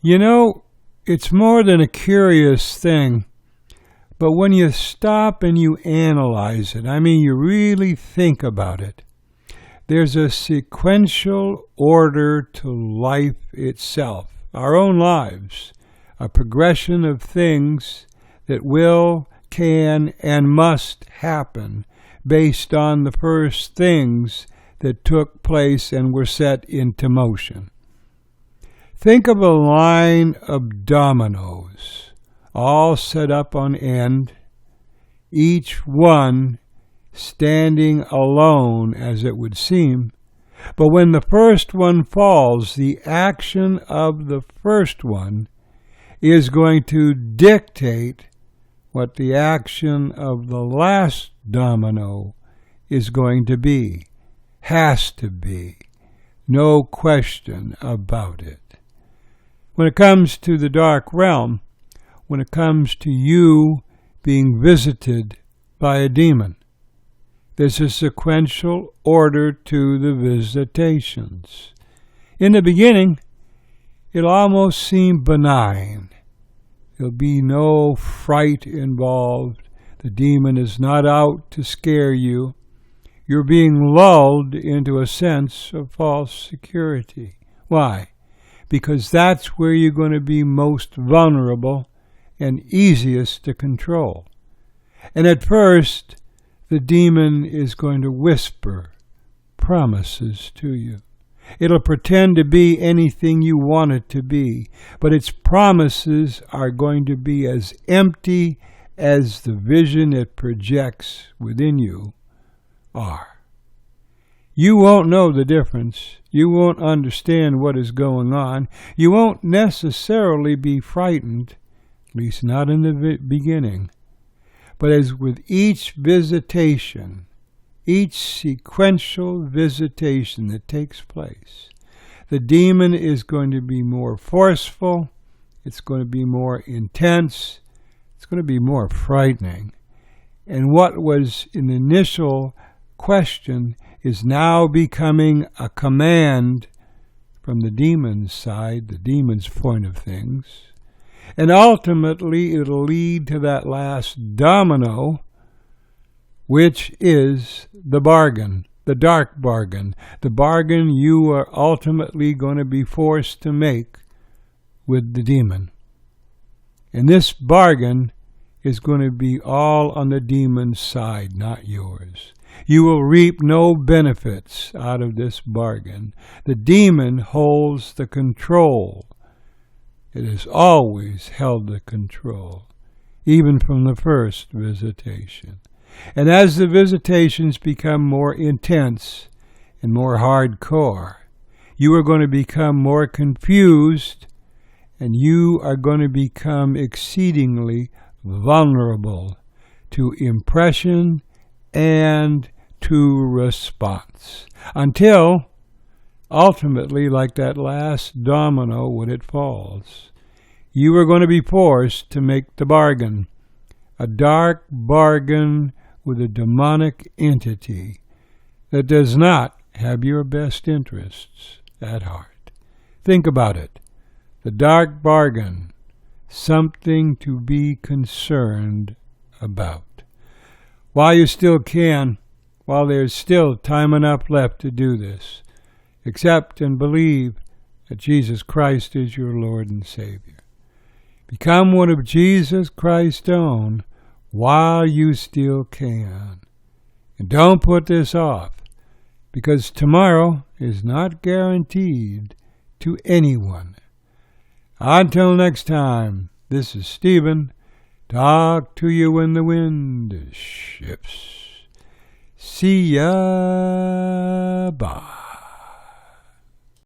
You know, it's more than a curious thing, but when you stop and you analyze it, you really think about it, there's a sequential order to life itself, our own lives, a progression of things that will, can, and must happen based on the first things that took place and were set into motion. Think of a line of dominoes, all set up on end, each one standing alone, as it would seem. But when the first one falls, the action of the first one is going to dictate what the action of the last domino is going to be, has to be, no question about it. When it comes to the dark realm, when it comes to you being visited by a demon, there's a sequential order to the visitations. In the beginning, it'll almost seem benign. There'll be no fright involved. The demon is not out to scare you. You're being lulled into a sense of false security. Why? Because that's where you're going to be most vulnerable and easiest to control. And at first, the demon is going to whisper promises to you. It'll pretend to be anything you want it to be, but its promises are going to be as empty as the vision it projects within you are. You won't know the difference. You won't understand what is going on. You won't necessarily be frightened, at least not in the beginning. But as with each visitation, each sequential visitation that takes place, the demon is going to be more forceful, it's going to be more intense, it's going to be more frightening. And what was an initial question is now becoming a command from the demon's side, the demon's point of things. And ultimately, it'll lead to that last domino, which is the bargain, the dark bargain, the bargain you are ultimately going to be forced to make with the demon. And this bargain is going to be all on the demon's side, not yours. You will reap no benefits out of this bargain. The demon holds the control. It has always held the control, even from the first visitation. And as the visitations become more intense and more hardcore, you are going to become more confused, and you are going to become exceedingly vulnerable to impression and to response, until ultimately, like that last domino when it falls, you are going to be forced to make the bargain, a dark bargain with a demonic entity that does not have your best interests at heart. Think about it. The dark bargain, something to be concerned about. While you still can, while there's still time enough left to do this, accept and believe that Jesus Christ is your Lord and Savior. Become one of Jesus Christ's own while you still can. And don't put this off, because tomorrow is not guaranteed to anyone. Until next time, this is Stephen. Talk to you when the wind shifts. See ya. Bye.